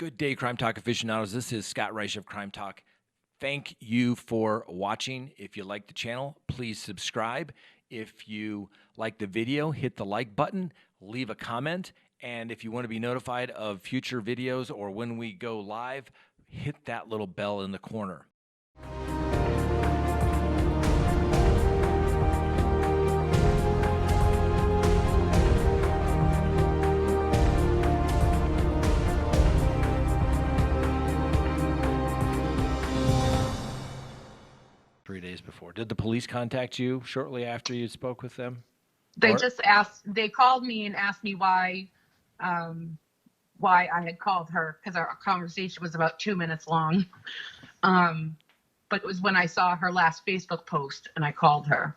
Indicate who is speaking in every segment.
Speaker 1: Good day, Crime Talk aficionados. This is Scott Reisch of Crime Talk. Thank you for watching. If you like the channel, please subscribe. If you like the video, hit the like button, leave a comment, and if you want to be notified of future videos or when we go live, hit that little bell in the corner. 3 days before. Did the police contact you shortly after you spoke with them?
Speaker 2: They just asked, they called me and asked me why I had called her, because our conversation was about 2 minutes long. But it was when I saw her last Facebook post and I called her.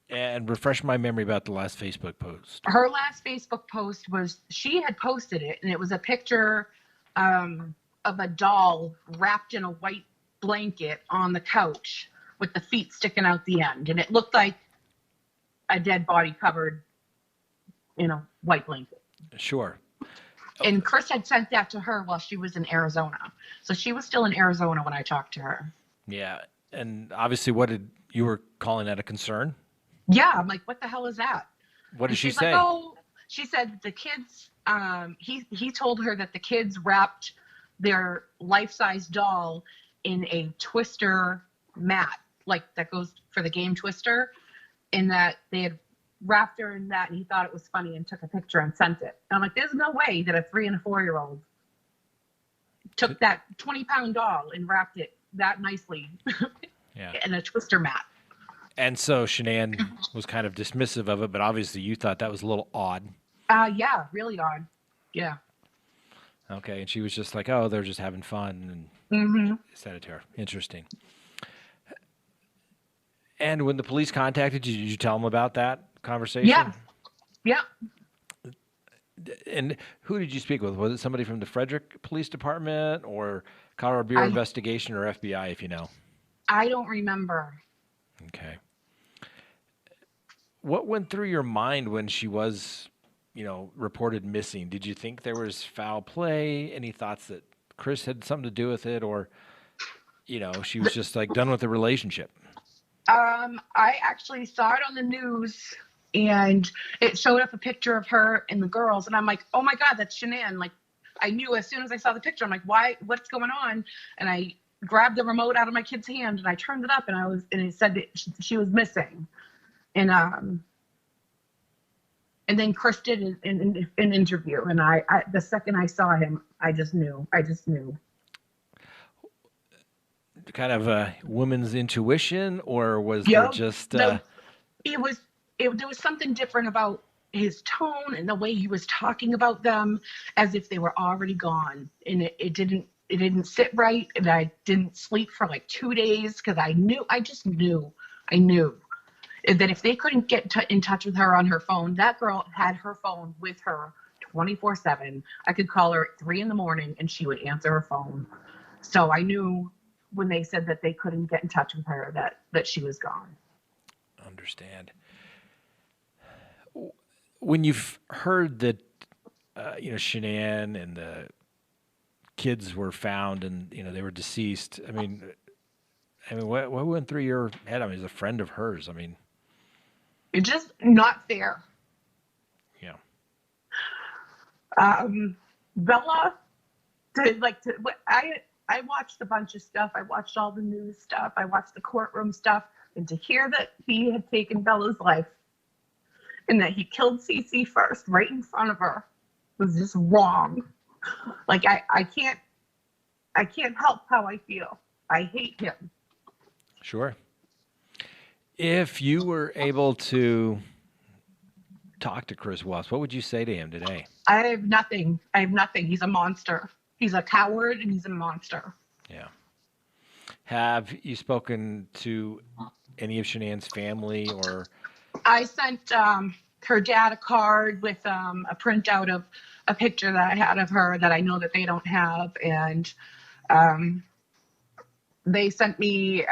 Speaker 1: And refresh my memory about the last Facebook post.
Speaker 2: Her last Facebook post was, she had posted it, and it was a picture of a doll wrapped in a white blanket on the couch with the feet sticking out the end. And it looked like a dead body covered in a white blanket.
Speaker 1: Sure.
Speaker 2: And Chris had sent that to her while she was in Arizona. So she was still in Arizona when I talked to her. Yeah.
Speaker 1: And obviously, you were calling that a concern?
Speaker 2: Yeah. I'm like, what the hell is that?
Speaker 1: What did she say?
Speaker 2: Like, oh, she said the kids, he told her that the kids wrapped their life-size doll in a Twister mat, like that goes for the game Twister, and that they had wrapped her in that, and he thought it was funny and took a picture and sent it. And I'm like, there's no way that a 3 and a 4-year-old took that 20-pound doll and wrapped it that nicely in a Twister mat.
Speaker 1: And so Shanann was kind of dismissive of it, but obviously you thought that was a little odd.
Speaker 2: Yeah, really odd. Yeah.
Speaker 1: Okay, and she was just like, oh, they're just having fun, and said it to her. Interesting. And when the police contacted you, did you tell them about that conversation?
Speaker 2: Yeah. Yeah.
Speaker 1: And who did you speak with? Was it somebody from the Frederick Police Department or Colorado Bureau of Investigation or FBI, if you know?
Speaker 2: I don't remember.
Speaker 1: Okay. What went through your mind when she was, reported missing? Did you think there was foul play? Any thoughts that Chris had something to do with it, or, she was just like done with the relationship?
Speaker 2: I actually saw it on the news, and it showed up a picture of her and the girls, and I'm like, oh my God, that's Shanann. Like, I knew as soon as I saw the picture, I'm like, what's going on? And I grabbed the remote out of my kid's hand and I turned it up, and it said that she was missing. And then Chris did an interview, and I the second I saw him, I just knew.
Speaker 1: Kind of a woman's intuition, or was there just
Speaker 2: there was something different about his tone and the way he was talking about them, as if they were already gone, and it didn't sit right, and I didn't sleep for like 2 days because I knew that if they couldn't get in touch with her on her phone, that girl had her phone with her 24/7. I could call her at 3 a.m. and she would answer her phone. So I knew when they said that they couldn't get in touch with her that she was gone.
Speaker 1: Understand. When you've heard that, Shanann and the kids were found and, they were deceased, I mean, what went through your head? I mean, as a friend of hers, I mean.
Speaker 2: It's just not fair.
Speaker 1: Yeah.
Speaker 2: Bella, I watched a bunch of stuff. I watched all the news stuff. I watched the courtroom stuff. And to hear that he had taken Bella's life and that he killed Cece first right in front of her was just wrong. Like, I can't help how I feel. I hate him.
Speaker 1: Sure. If you were able to talk to Chris Watts, what would you say to him today?
Speaker 2: I have nothing. He's a monster. He's a coward, and he's a monster.
Speaker 1: Yeah. Have you spoken to any of Shanann's family, or?
Speaker 2: I sent her dad a card with a printout of a picture that I had of her that I know that they don't have, and they sent me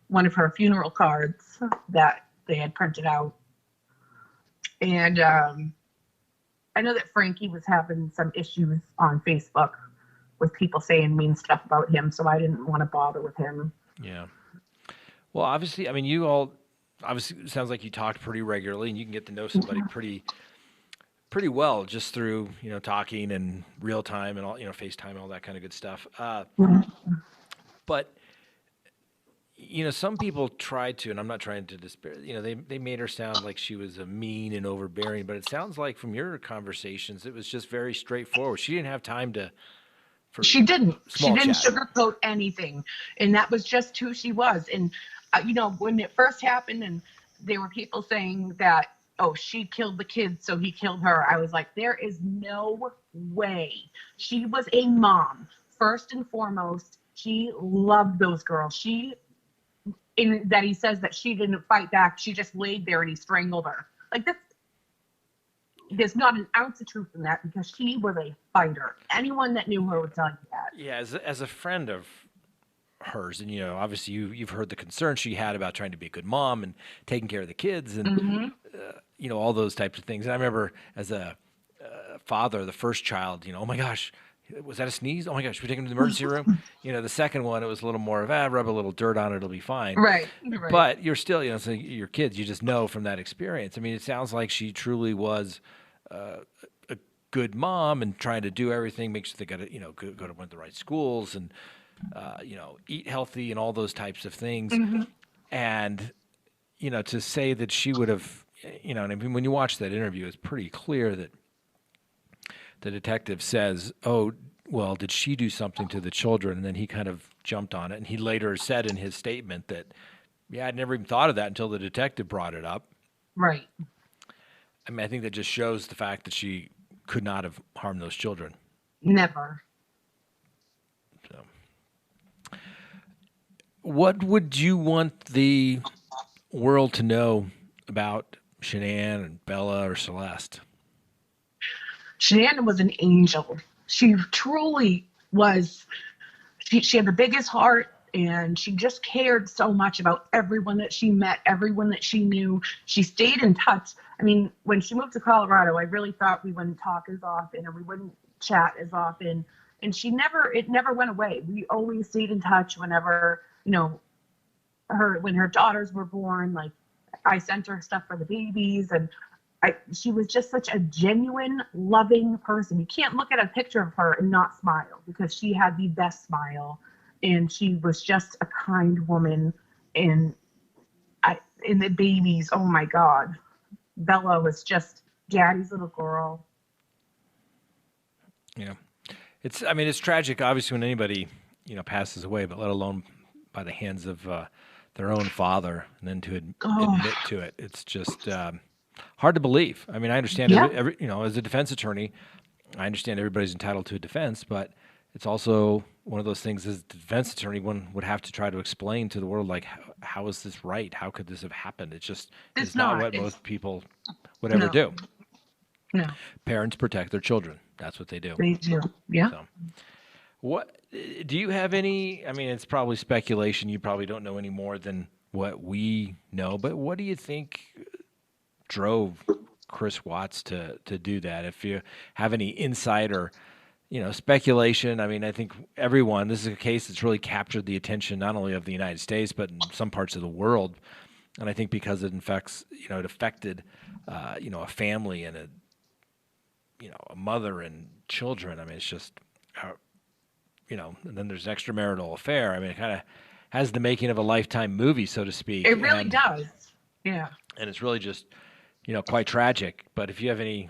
Speaker 2: one of her funeral cards that they had printed out. And I know that Frankie was having some issues on Facebook with people saying mean stuff about him, so I didn't want to bother with him.
Speaker 1: Yeah. Well, obviously, I mean, you all obviously it sounds like you talked pretty regularly, and you can get to know somebody pretty well just through talking and real time and all FaceTime and all that kind of good stuff. But some people tried to, and I'm not trying to despair. They made her sound like she was a mean and overbearing, but it sounds like from your conversations, it was just very straightforward. She didn't have time to.
Speaker 2: She didn't
Speaker 1: chat.
Speaker 2: Sugarcoat anything, and that was just who she was. And when it first happened, and there were people saying that, oh, she killed the kids, so he killed her. I was like, there is no way. She was a mom first and foremost. She loved those girls. That he says that she didn't fight back. She just laid there and he strangled her. Like, there's not an ounce of truth in that, because she was a fighter. Anyone that knew her would tell you that.
Speaker 1: Yeah, as a friend of hers, and obviously you've heard the concern she had about trying to be a good mom and taking care of the kids, and all those types of things. And I remember as a father, the first child, oh my gosh, was that a sneeze? Oh my gosh, we take him to the emergency room. The second one, it was a little more of rub a little dirt on it, it'll be fine.
Speaker 2: Right.
Speaker 1: But you're still, so your kids, you just know from that experience. I mean, it sounds like she truly was a good mom and trying to do everything, make sure they got to, go to one of the right schools and, eat healthy and all those types of things. And, to say that she would have, and I mean, when you watch that interview, it's pretty clear that the detective says, oh, well, did she do something to the children? And then he kind of jumped on it. And he later said in his statement that, yeah, I'd never even thought of that until the detective brought it up.
Speaker 2: Right.
Speaker 1: I mean, I think that just shows the fact that she could not have harmed those children.
Speaker 2: Never.
Speaker 1: So, what would you want the world to know about Shanann and Bella or Celeste?
Speaker 2: Shanann was an angel. She truly was. She had the biggest heart, and she just cared so much about everyone that she met, everyone that she knew. She stayed in touch. I mean, when she moved to Colorado, I really thought we wouldn't talk as often, or we wouldn't chat as often. And it never went away. We always stayed in touch whenever, when her daughters were born. Like, I sent her stuff for the babies, and she was just such a genuine, loving person. You can't look at a picture of her and not smile, because she had the best smile, and she was just a kind woman. And the babies, oh my God, Bella was just Daddy's little girl.
Speaker 1: Yeah, it's tragic, obviously, when anybody passes away, but let alone by the hands of their own father, and then to admit to it, it's just. Hard to believe. I mean, I understand as a defense attorney, I understand everybody's entitled to a defense, but it's also one of those things as a defense attorney, one would have to try to explain to the world, like, how is this right? How could this have happened? It's not what most people would ever do.
Speaker 2: No.
Speaker 1: Parents protect their children. That's what they do.
Speaker 2: They do. Yeah.
Speaker 1: So, what do you have any? I mean, it's probably speculation. You probably don't know any more than what we know, but what do you think drove Chris Watts to do that? If you have any insight or speculation, I mean, I think this is a case that's really captured the attention not only of the United States but in some parts of the world, and I think because it affected a family and a mother and children. I mean, it's just and then there's an extramarital affair. I mean, it kind of has the making of a Lifetime movie, so to speak.
Speaker 2: It really does. Yeah.
Speaker 1: And it's really just quite tragic. But if you have any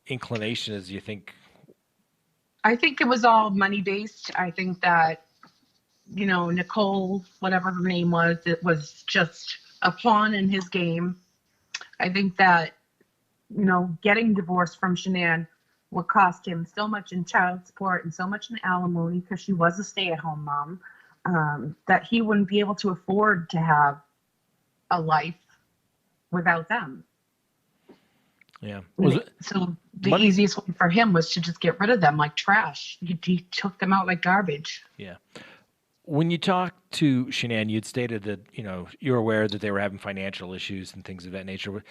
Speaker 1: inclination as you think.
Speaker 2: I think it was all money based. I think that, Nichol, whatever her name was, it was just a pawn in his game. I think that, getting divorced from Shanann would cost him so much in child support and so much in alimony, because she was a stay-at-home mom, that he wouldn't be able to afford to have a life without them.
Speaker 1: Yeah.
Speaker 2: So the easiest way for him was to just get rid of them like trash. He took them out like garbage.
Speaker 1: Yeah. When you talked to Shanann, you'd stated that, you're aware that they were having financial issues and things of that nature.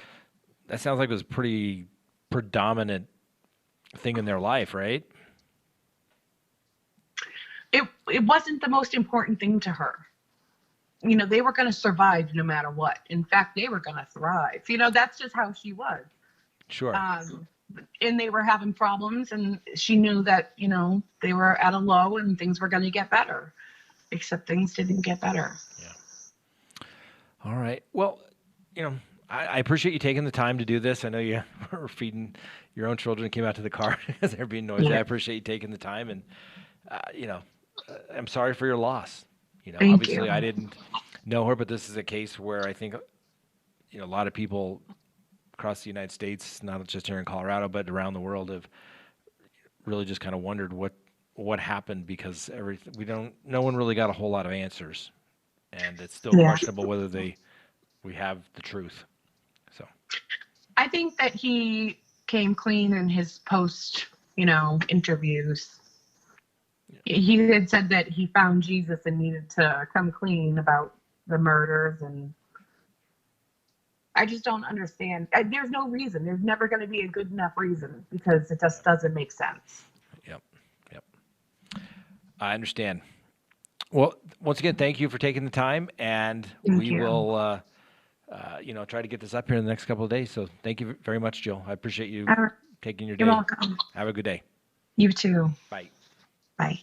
Speaker 1: That sounds like it was a pretty predominant thing in their life, right?
Speaker 2: It wasn't the most important thing to her. You know, they were going to survive no matter what. In fact, they were going to thrive. You know, that's just how she was.
Speaker 1: Sure.
Speaker 2: And they were having problems, and she knew that, you know, they were at a low and things were going to get better, except things didn't get better.
Speaker 1: Yeah. All right. Well, you know, I appreciate you taking the time to do this. I know you were feeding your own children and came out to the car because they're being noisy.
Speaker 2: Yeah.
Speaker 1: I appreciate you taking the time, and, you know, I'm sorry for your loss. You know,
Speaker 2: Thank
Speaker 1: obviously
Speaker 2: you.
Speaker 1: I didn't know her, but this is a case where I think, you know, a lot of people across the United States, not just here in Colorado, but around the world, have really just kind of wondered what happened, because no one really got a whole lot of answers, and it's still questionable whether we have the truth. So
Speaker 2: I think that he came clean in his post, you know, interviews. He had said that he found Jesus and needed to come clean about the murders, and I just don't understand. There's no reason. There's never going to be a good enough reason, because it just doesn't make sense.
Speaker 1: Yep. I understand. Well, once again, thank you for taking the time, and we will, you know, try to get this up here in the next couple of days. So thank you very much, Jill. I appreciate you taking your day.
Speaker 2: You're welcome.
Speaker 1: Have a good day.
Speaker 2: You too.
Speaker 1: Bye.
Speaker 2: Bye.